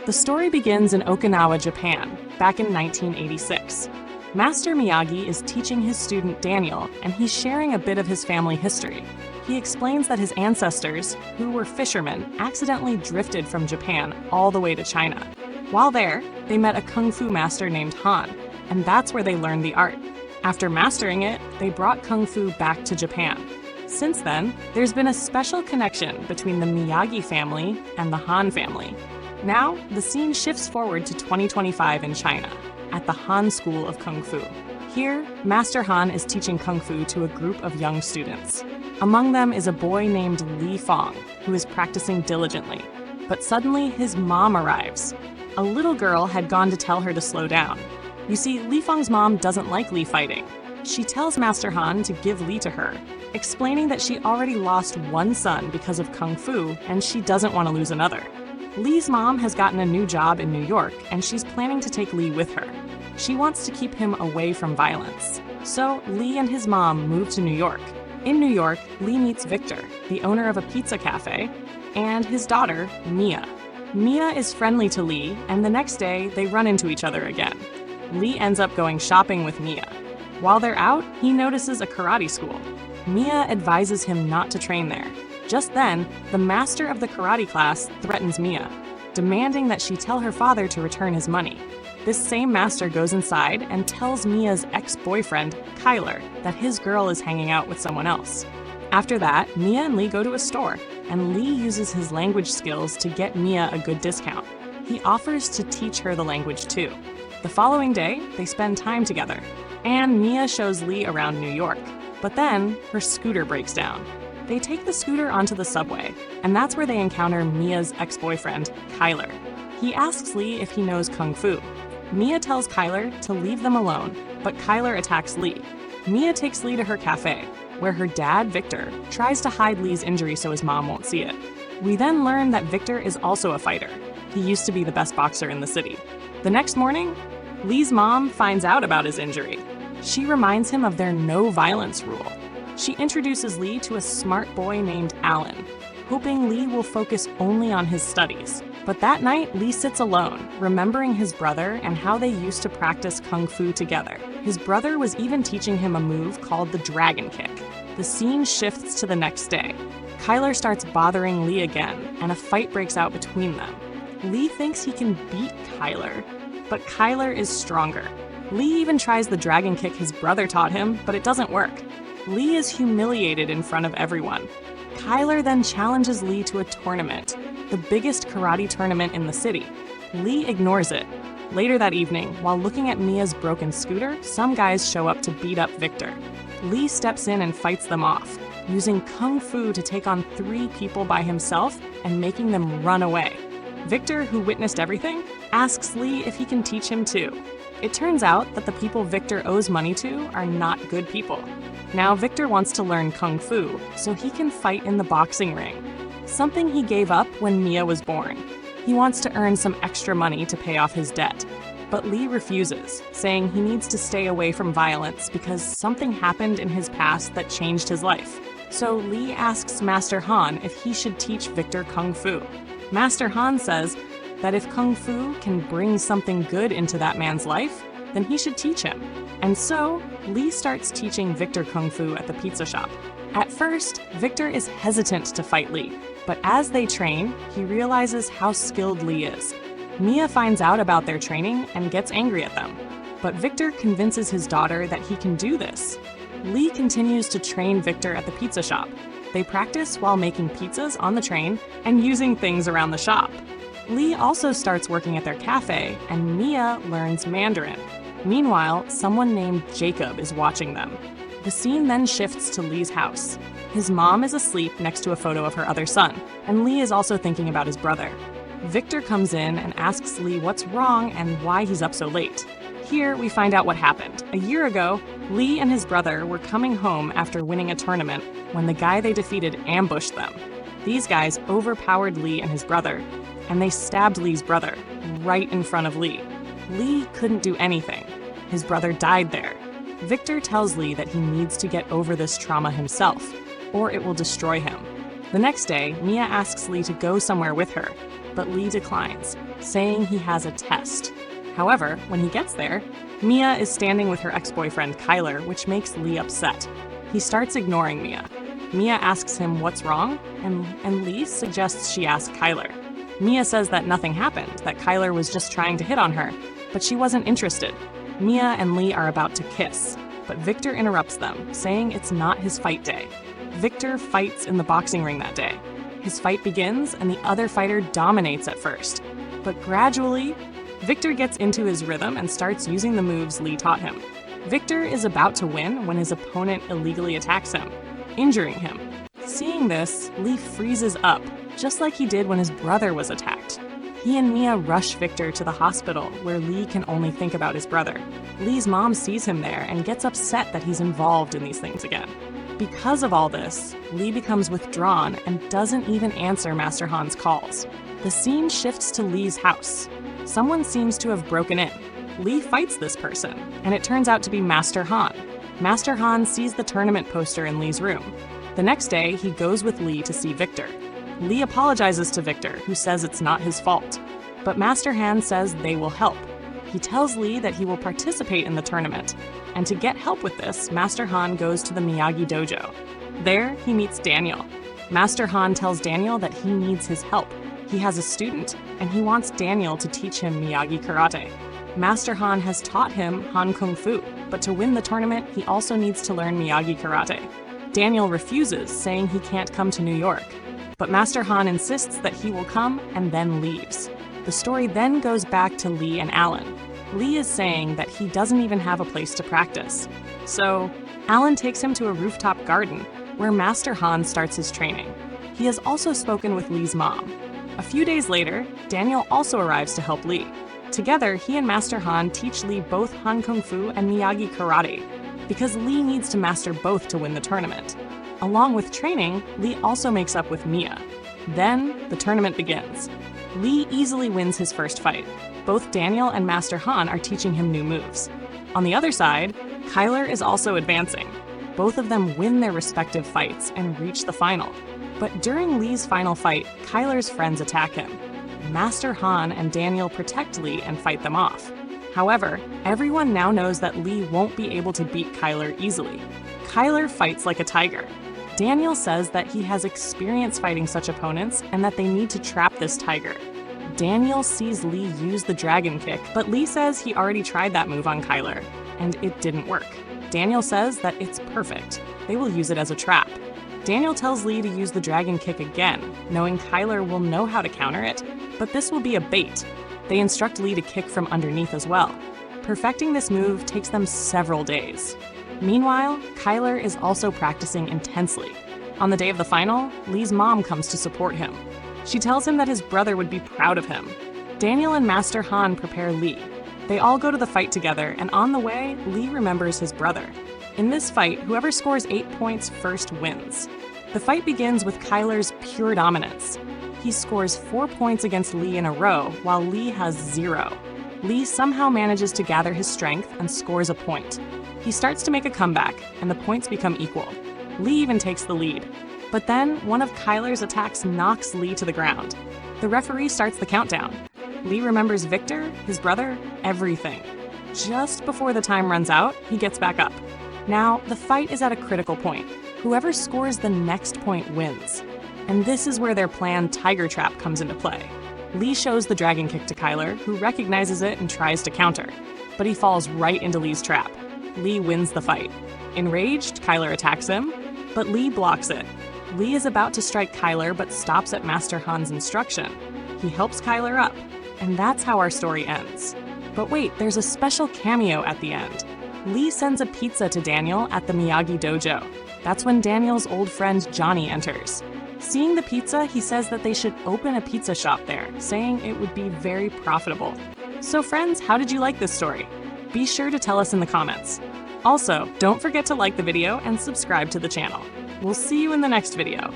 The story begins in Okinawa, Japan, back in 1986. Master Miyagi is teaching his student Daniel, and he's sharing a bit of his family history. He explains that his ancestors, who were fishermen, accidentally drifted from Japan all the way to China. While there, they met a kung fu master named Han, and that's where they learned the art. After mastering it, they brought kung fu back to Japan. Since then, there's been a special connection between the Miyagi family and the Han family. Now, the scene shifts forward to 2025 in China, at the Han School of Kung Fu. Here, Master Han is teaching Kung Fu to a group of young students. Among them is a boy named Li Fong, who is practicing diligently. But suddenly, his mom arrives. A little girl had gone to tell her to slow down. You see, Li Fong's mom doesn't like Li fighting. She tells Master Han to give Li to her, explaining that she already lost one son because of Kung Fu, and she doesn't want to lose another. Li's mom has gotten a new job in New York, and she's planning to take Li with her. She wants to keep him away from violence. So Li and his mom move to New York. In New York, Li meets Victor, the owner of a pizza cafe, and his daughter, Mia. Mia is friendly to Li, and the next day, they run into each other again. Li ends up going shopping with Mia. While they're out, he notices a karate school. Mia advises him not to train there. Just then, the master of the karate class threatens Mia, demanding that she tell her father to return his money. This same master goes inside and tells Mia's ex-boyfriend, Kyler, that his girl is hanging out with someone else. After that, Mia and Li go to a store, and Li uses his language skills to get Mia a good discount. He offers to teach her the language too. The following day, they spend time together, and Mia shows Li around New York. But then, her scooter breaks down. They take the scooter onto the subway, and that's where they encounter Mia's ex-boyfriend, Kyler. He asks Li if he knows Kung Fu. Mia tells Kyler to leave them alone, but Kyler attacks Li. Mia takes Li to her cafe, where her dad, Victor, tries to hide Li's injury so his mom won't see it. We then learn that Victor is also a fighter. He used to be the best boxer in the city. The next morning, Li's mom finds out about his injury. She reminds him of their no violence rule. She introduces Li to a smart boy named Alan, hoping Li will focus only on his studies. But that night, Li sits alone, remembering his brother and how they used to practice Kung Fu together. His brother was even teaching him a move called the Dragon Kick. The scene shifts to the next day. Kyler starts bothering Li again, and a fight breaks out between them. Li thinks he can beat Kyler, but Kyler is stronger. Li even tries the Dragon Kick his brother taught him, but it doesn't work. Li is humiliated in front of everyone. Kyler then challenges Li to a tournament, the biggest karate tournament in the city. Li ignores it. Later that evening, while looking at Mia's broken scooter, some guys show up to beat up Victor. Li steps in and fights them off, using Kung Fu to take on 3 people by himself and making them run away. Victor, who witnessed everything, asks Li if he can teach him too. It turns out that the people Victor owes money to are not good people. Now Victor wants to learn Kung Fu so he can fight in the boxing ring, something he gave up when Mia was born. He wants to earn some extra money to pay off his debt. But Li refuses, saying he needs to stay away from violence because something happened in his past that changed his life. So Li asks Master Han if he should teach Victor Kung Fu. Master Han says that if Kung Fu can bring something good into that man's life, then he should teach him. And so, Li starts teaching Victor Kung Fu at the pizza shop. At first, Victor is hesitant to fight Li, but as they train, he realizes how skilled Li is. Mia finds out about their training and gets angry at them, but Victor convinces his daughter that he can do this. Li continues to train Victor at the pizza shop. They practice while making pizzas on the train and using things around the shop. Li also starts working at their cafe, and Mia learns Mandarin. Meanwhile, someone named Jacob is watching them. The scene then shifts to Li's house. His mom is asleep next to a photo of her other son, and Li is also thinking about his brother. Victor comes in and asks Li what's wrong and why he's up so late. Here, we find out what happened. A year ago, Li and his brother were coming home after winning a tournament when the guy they defeated ambushed them. These guys overpowered Li and his brother, and they stabbed Li's brother right in front of Li. Li couldn't do anything. His brother died there. Victor tells Li that he needs to get over this trauma himself, or it will destroy him. The next day, Mia asks Li to go somewhere with her. but Li declines, saying he has a test. However, when he gets there, Mia is standing with her ex-boyfriend Kyler, which makes Li upset. He starts ignoring Mia. Mia asks him what's wrong, and Li suggests she ask Kyler. Mia says that nothing happened, that Kyler was just trying to hit on her, but she wasn't interested. Mia and Li are about to kiss, but Victor interrupts them, saying it's not his fight day. Victor fights in the boxing ring that day. His fight begins, and the other fighter dominates at first. But gradually, Victor gets into his rhythm and starts using the moves Li taught him. Victor is about to win when his opponent illegally attacks him, injuring him. Seeing this, Li freezes up, just like he did when his brother was attacked. He and Mia rush Victor to the hospital, where Li can only think about his brother. Li's mom sees him there and gets upset that he's involved in these things again. Because of all this, Li becomes withdrawn and doesn't even answer Master Han's calls. The scene shifts to Li's house. Someone seems to have broken in. Li fights this person, and it turns out to be Master Han. Master Han sees the tournament poster in Li's room. The next day, he goes with Li to see Victor. Li apologizes to Victor, who says it's not his fault. But Master Han says they will help. He tells Li that he will participate in the tournament, and to get help with this, Master Han goes to the Miyagi dojo. There, he meets Daniel. Master Han tells Daniel that he needs his help. He has a student, and he wants Daniel to teach him Miyagi karate. Master Han has taught him Han Kung Fu, but to win the tournament, he also needs to learn Miyagi karate. Daniel refuses, saying he can't come to New York. But Master Han insists that he will come and then leaves. The story then goes back to Li and Alan. Li is saying that he doesn't even have a place to practice. So, Alan takes him to a rooftop garden where Master Han starts his training. He has also spoken with Li's mom. A few days later, Daniel also arrives to help Li. Together, he and Master Han teach Li both Han Kung Fu and Miyagi karate, because Li needs to master both to win the tournament. Along with training, Li also makes up with Mia. Then, the tournament begins. Li easily wins his first fight. Both Daniel and Master Han are teaching him new moves. On the other side, Kyler is also advancing. Both of them win their respective fights and reach the final. But during Li's final fight, Kyler's friends attack him. Master Han and Daniel protect Li and fight them off. However, everyone now knows that Li won't be able to beat Kyler easily. Kyler fights like a tiger. Daniel says that he has experience fighting such opponents and that they need to trap this tiger. Daniel sees Li use the dragon kick, but Li says he already tried that move on Kyler, and it didn't work. Daniel says that it's perfect. They will use it as a trap. Daniel tells Li to use the dragon kick again, knowing Kyler will know how to counter it, but this will be a bait. They instruct Li to kick from underneath as well. Perfecting this move takes them several days. Meanwhile, Kyler is also practicing intensely. On the day of the final, Li's mom comes to support him. She tells him that his brother would be proud of him. Daniel and Master Han prepare Li. They all go to the fight together, and on the way, Li remembers his brother. In this fight, whoever scores 8 points first wins. The fight begins with Kyler's pure dominance. He scores 4 points against Li in a row, while Li has 0. Li somehow manages to gather his strength and scores a point. He starts to make a comeback, and the points become equal. Li even takes the lead. But then, one of Kyler's attacks knocks Li to the ground. The referee starts the countdown. Li remembers Victor, his brother, everything. Just before the time runs out, he gets back up. Now, the fight is at a critical point. Whoever scores the next point wins. And this is where their planned tiger trap comes into play. Li shows the dragon kick to Kyler, who recognizes it and tries to counter. But he falls right into Li's trap. Li wins the fight. Enraged, Kyler attacks him, but Li blocks it. Li is about to strike Kyler but stops at Master Han's instruction. He helps Kyler up, and that's how our story ends. But wait, there's a special cameo at the end. Li sends a pizza to Daniel at the Miyagi dojo. That's when Daniel's old friend Johnny enters. Seeing the pizza, he says that they should open a pizza shop there, saying it would be very profitable. So friends, how did you like this story? Be sure to tell us in the comments. Also, don't forget to like the video and subscribe to the channel. We'll see you in the next video.